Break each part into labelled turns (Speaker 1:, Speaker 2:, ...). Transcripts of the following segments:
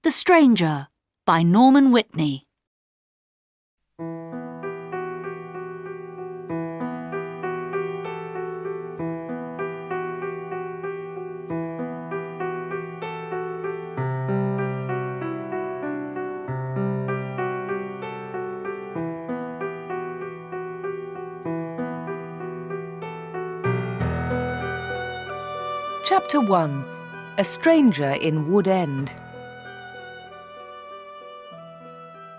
Speaker 1: The Stranger by Norman Whitney.
Speaker 2: Chapter 1. A Stranger in Wood End.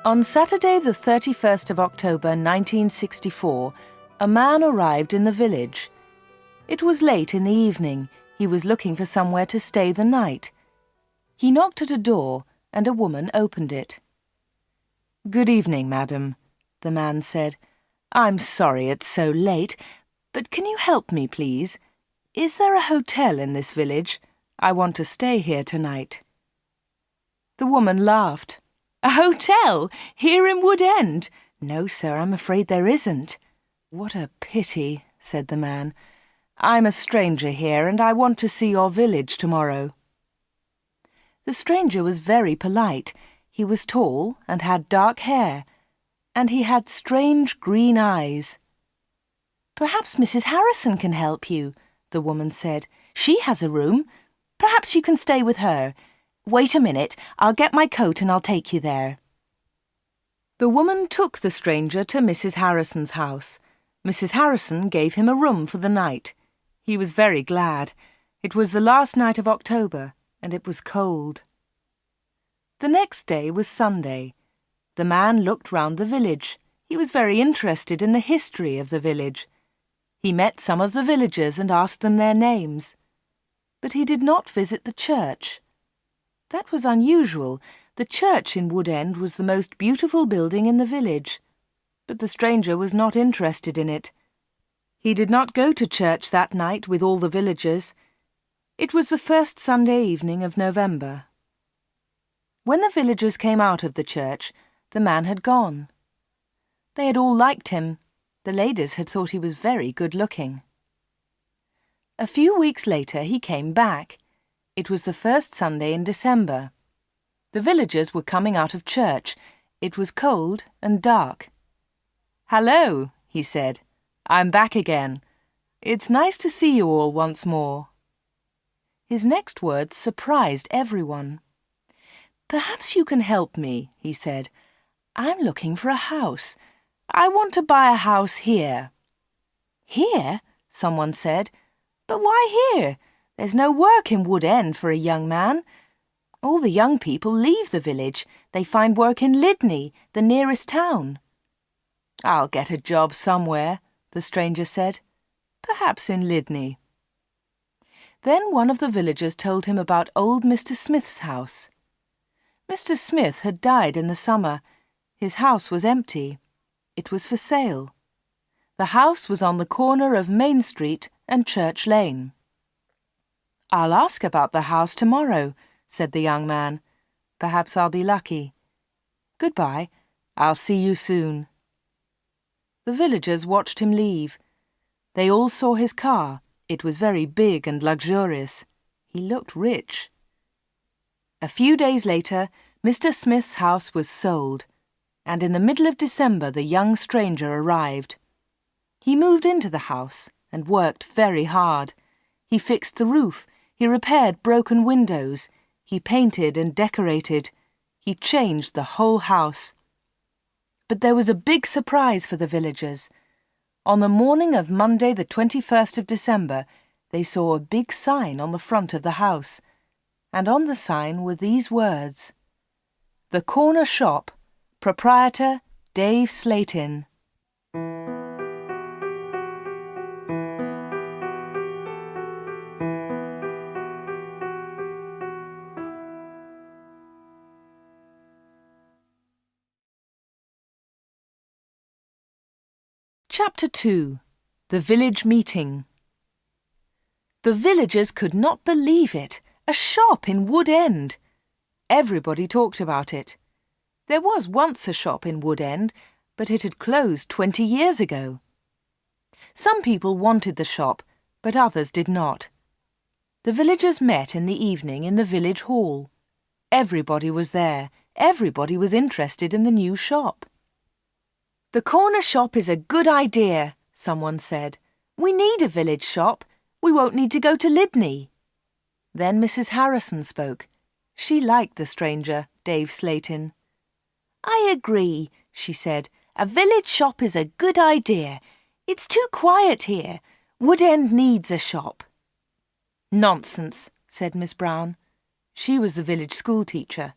Speaker 2: On Saturday the 31st of October 1964, a man arrived in the village. It was late in the evening. He was looking for somewhere to stay the night. He knocked at a door, and a woman opened it. "Good evening, madam," the man said. "I'm sorry it's so late, but can you help me, please? Is there a hotel in this village? I want to stay here tonight." The woman laughed. "A hotel? Here in Wood End? No, sir, I'm afraid there isn't." "What a pity," said the man. "I'm a stranger here, and I want to see your village tomorrow." The stranger was very polite. He was tall and had dark hair, and he had strange green eyes. "Perhaps Mrs. Harrison can help you," the woman said. "She has a room. Perhaps you can stay with her. Wait a minute, I'll get my coat and I'll take you there." The woman took the stranger to Mrs. Harrison's house. Mrs. Harrison gave him a room for the night. He was very glad. It was the last night of October, and it was cold. The next day was Sunday. The man looked round the village. He was very interested in the history of the village. He met some of the villagers and asked them their names. But he did not visit the church. That was unusual. The church in Wood End was the most beautiful building in the village. But the stranger was not interested in it. He did not go to church that night with all the villagers. It was the first Sunday evening of November. When the villagers came out of the church, the man had gone. They had all liked him. The ladies had thought he was very good-looking. A few weeks later he came back. It was the first Sunday in December. The villagers were coming out of church. It was cold and dark. "Hello," he said. "I'm back again. It's nice to see you all once more." His next words surprised everyone. "Perhaps you can help me," he said. "I'm looking for a house. I want to buy a house here." "Here?" someone said. "But why here? There's no work in Wood End for a young man. All the young people leave the village. They find work in Lydney, the nearest town." "I'll get a job somewhere," the stranger said. "Perhaps in Lydney." Then one of the villagers told him about old Mr. Smith's house. Mr. Smith had died in the summer. His house was empty. It was for sale. The house was on the corner of Main Street and Church Lane. "I'll ask about the house tomorrow," said the young man. "Perhaps I'll be lucky. Goodbye. I'll see you soon." The villagers watched him leave. They all saw his car. It was very big and luxurious. He looked rich. A few days later, Mr. Smith's house was sold, and in the middle of December the young stranger arrived. He moved into the house and worked very hard. He fixed the roof. He repaired broken windows. He painted and decorated. He changed the whole house. But there was a big surprise for the villagers. On the morning of Monday the 21st of December, they saw a big sign on the front of the house, and on the sign were these words: "The Corner Shop, Proprietor Dave Slatin." Chapter 2. The Village Meeting. The villagers could not believe it. A shop in Wood End. Everybody talked about it. There was once a shop in Wood End, but it had closed 20 years ago. Some people wanted the shop, but others did not. The villagers met in the evening in the village hall. Everybody was there. Everybody was interested in the new shop. "The corner shop is a good idea," someone said. "We need a village shop. We won't need to go to Lydney." Then Mrs. Harrison spoke. She liked the stranger, Dave Slayton. "I agree," she said. "A village shop is a good idea. It's too quiet here. Woodend needs a shop." "Nonsense," said Miss Brown. She was the village school teacher.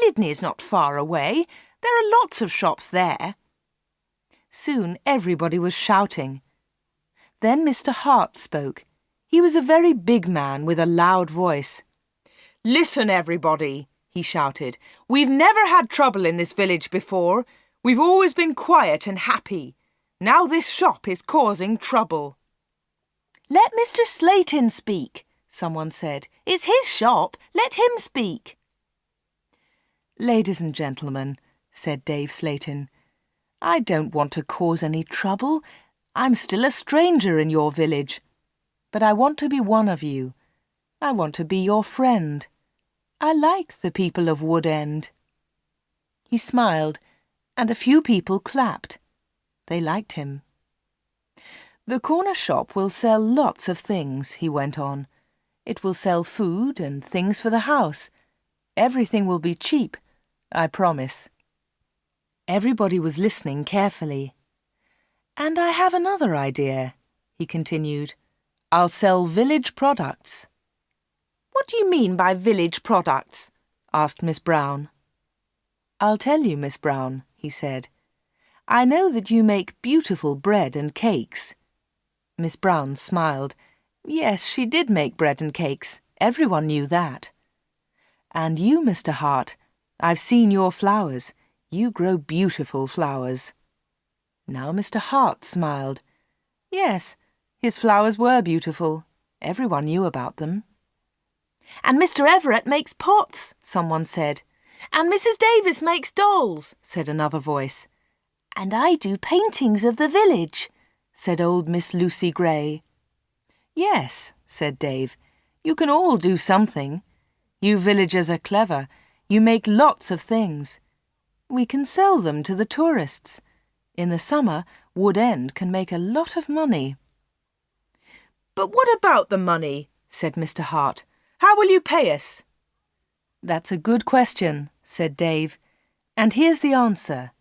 Speaker 2: "Lydney is not far away. There are lots of shops there." Soon everybody was shouting. Then Mr. Hart spoke. He was a very big man with a loud voice. "Listen, everybody," he shouted. "We've never had trouble in this village before. We've always been quiet and happy. Now this shop is causing trouble." "Let Mr. Slayton speak," someone said. "It's his shop. Let him speak." "Ladies and gentlemen," said Dave Slayton, "I don't want to cause any trouble. I'm still a stranger in your village. But I want to be one of you. I want to be your friend. I like the people of Woodend." He smiled, and a few people clapped. They liked him. "The corner shop will sell lots of things," he went on. "It will sell food and things for the house. Everything will be cheap, I promise." Everybody was listening carefully. "And I have another idea," he continued. "I'll sell village products." "What do you mean by village products?" asked Miss Brown. "I'll tell you, Miss Brown," he said. "I know that you make beautiful bread and cakes." Miss Brown smiled. Yes, she did make bread and cakes. Everyone knew that. "And you, Mr. Hart, I've seen your flowers. You grow beautiful flowers." Now Mr. Hart smiled. Yes, his flowers were beautiful. Everyone knew about them. "And Mr. Everett makes pots," someone said. "And Mrs. Davis makes dolls," said another voice. "And I do paintings of the village," said old Miss Lucy Gray. "Yes," said Dave, "you can all do something. You villagers are clever. You make lots of things. We can sell them to the tourists. In the summer, Woodend can make a lot of money." "But what about the money?" said Mr. Hart. "How will you pay us?" "That's a good question," said Dave. "And here's the answer.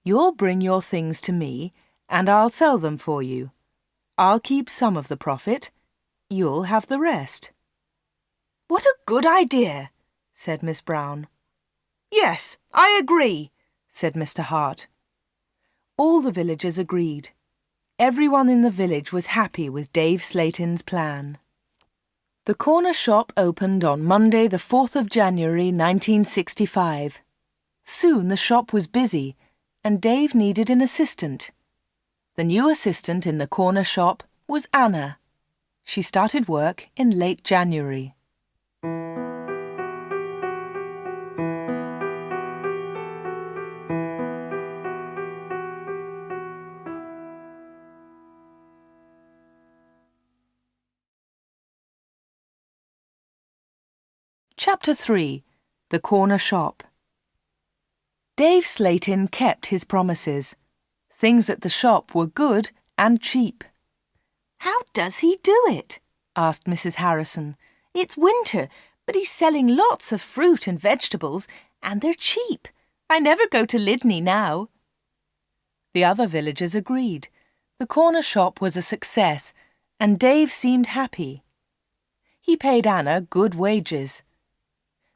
Speaker 2: You'll bring your things to me, and I'll sell them for you. I'll keep some of the profit. You'll have the rest." "What a good idea," said Miss Brown. "Yes, I agree," said Mr. Hart. All the villagers agreed. Everyone in the village was happy with Dave Slayton's plan. The corner shop opened on Monday the 4th of January 1965. Soon the shop was busy, and Dave needed an assistant. The new assistant in the corner shop was Anna. She started work in late January. Chapter 3. The Corner Shop. Dave Slayton kept his promises. Things at the shop were good and cheap. "How does he do it?" asked Mrs. Harrison. "It's winter, but he's selling lots of fruit and vegetables, and they're cheap. I never go to Lydney now." The other villagers agreed. The corner shop was a success, and Dave seemed happy. He paid Anna good wages.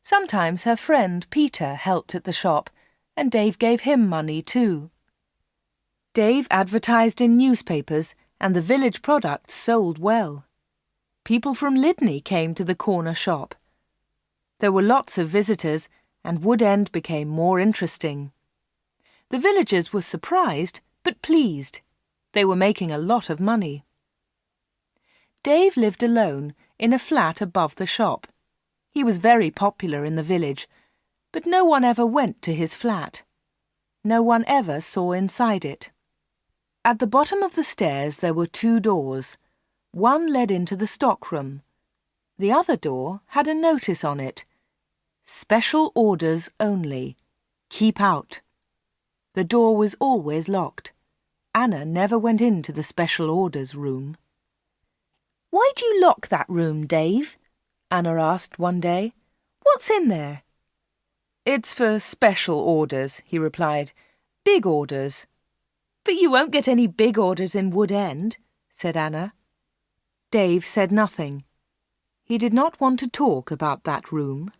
Speaker 2: Sometimes her friend Peter helped at the shop, and Dave gave him money too. Dave advertised in newspapers, and the village products sold well. People from Lydney came to the corner shop. There were lots of visitors, and Woodend became more interesting. The villagers were surprised, but pleased. They were making a lot of money. Dave lived alone in a flat above the shop. He was very popular in the village, but no one ever went to his flat. No one ever saw inside it. At the bottom of the stairs there were 2 doors. One led into the stockroom. The other door had a notice on it. Special orders only. Keep out. The door was always locked. Anna never went into the special orders room. "Why do you lock that room, Dave?" Anna asked one day. "What's in there?" "It's for special orders," he replied. "Big orders." "But you won't get any big orders in Wood End," said Anna. Dave said nothing. He did not want to talk about that room.